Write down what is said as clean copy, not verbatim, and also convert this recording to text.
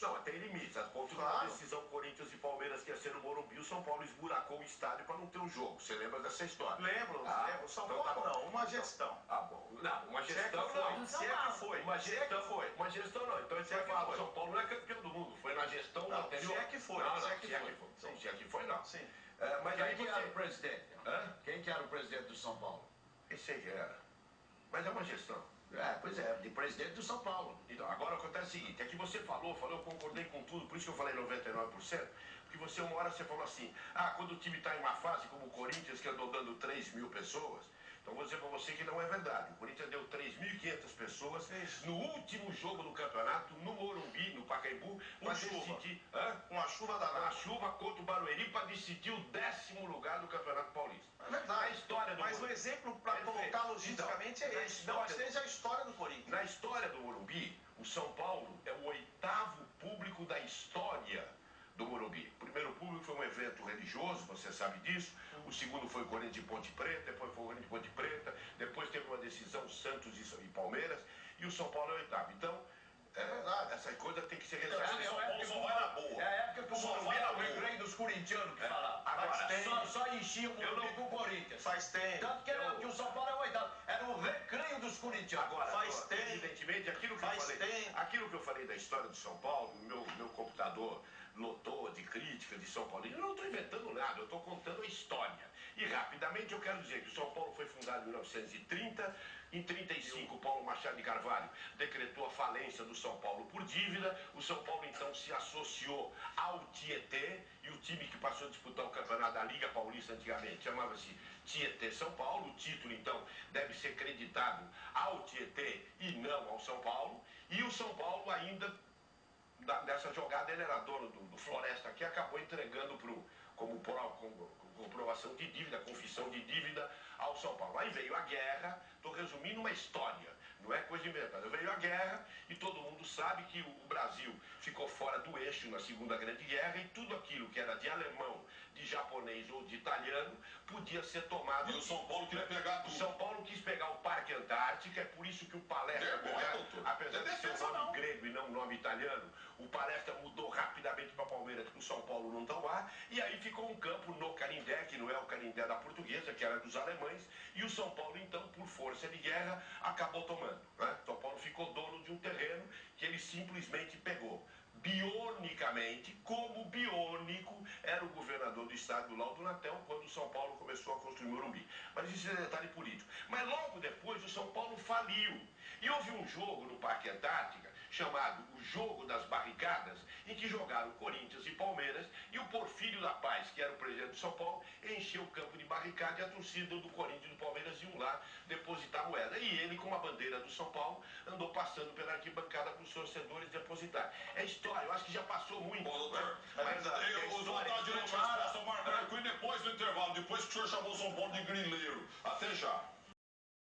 Não, tem limites. A ponto de uma decisão Corinthians e Palmeiras que ia ser no Morumbi, o São Paulo esburacou o estádio para não ter um jogo. Você lembra dessa história? Lembro. São Paulo então, não, uma gestão. Ah, bom. Não, uma gestão não. Se é que foi. Uma gestão foi. Uma gestão não. Então você fala, o São Paulo não é campeão do mundo. Foi na gestão anterior. Se é que foi. Não, se é que foi. Se é que foi, não. Sim. Mas Quem que era o presidente? Quem que era o presidente do São Paulo? Esse aí era. Mas é uma gestão. Pois é, de presidente do São Paulo. Então, agora acontece o seguinte, é que você falou, eu concordei com tudo, por isso que eu falei 99%, porque você, uma hora você falou assim, quando o time está em uma fase como o Corinthians, que andou dando 3.000 pessoas, então vou dizer para você que não é verdade. O Corinthians deu 3.500 pessoas no último jogo do campeonato, no Morumbi, no Pacaembu, com a chuva. Com a chuva danada. A chuva contra o Barueri para decidir o 10º lugar do Campeonato Paulista. É verdade. A história do Mas o exemplo para colocar logisticamente é esse. Não seja a história do Corinthians. Na história do Morumbi, o São Paulo é o 8º público da história do Morumbi. O primeiro público foi um evento religioso, você sabe disso. O segundo foi o Corinthians de Ponte Preta, depois foi o Corinthians de Ponte Preta, depois teve uma decisão Santos e Palmeiras, e o São Paulo é o 8º. Então, essa coisa tem que ser resolvida. O São Paulo só vai na boa. É a época que o Morumbi era o recreio dos corintianos que falava. Agora, só enchia o Morumbi com o Corinthians. Faz tempo. Tanto que o São Paulo é o 8º. Era o recreio dos corintianos. Agora, faz tempo. Evidentemente, aquilo que eu falei da história do São Paulo, meu computador lotou de crítica de São Paulo. Eu não estou inventando nada, eu estou contando a história. E rapidamente eu quero dizer que o São Paulo foi fundado em 1930, em 1935 Paulo Machado de Carvalho decretou a falência do São Paulo por dívida, o São Paulo então se associou ao Tietê, e o time que passou a disputar o campeonato da Liga Paulista antigamente chamava-se Tietê São Paulo, o título então deve ser creditado ao Tietê e não ao São Paulo, e o São Paulo ainda dessa jogada ele era dono do Floresta, que acabou entregando como comprovação de dívida, confissão de dívida ao São Paulo. Aí veio a guerra, estou resumindo uma história, não é coisa inventada. Veio a guerra e todo mundo sabe que o Brasil ficou fora do eixo na Segunda Grande Guerra e tudo aquilo que era de alemão, de japonês ou de italiano podia ser tomado. E o São Paulo queria pegar tudo. O São Paulo quis pegar o Parque Antártica, é por isso que o Palestra, apesar de ser um nome grego e não um nome italiano, o Palestra mudou rapidamente para Palmeiras, porque o São Paulo não está lá, e aí ficou um campo no Canindé, que não é o Canindé da Portuguesa, que era dos alemães, e o São Paulo, então, por força de guerra, acabou tomando. São Paulo ficou dono de um terreno que ele simplesmente pegou. Bionicamente, como biônico era o governador do estado do Laudo Natel quando o São Paulo começou a construir o Morumbi. Mas isso é detalhe político. Mas logo depois o São Paulo faliu. E houve um jogo no Parque Antártica chamado o Jogo das Barricadas, em que jogaram Corinthians e Palmeiras, e o Porfírio da Paz, que era o presidente do São Paulo, encheu o campo de barricada e a torcida do Corinthians e do Palmeiras iam lá depositar moeda. E ele, com a bandeira do São Paulo, andou passando pela arquibancada para os torcedores depositar. É história, eu acho que já passou muito. Bom, doutor, eu vou voltar direito à expressão marcada aqui depois do intervalo, depois que o senhor chamou o São Paulo de grileiro. Até já.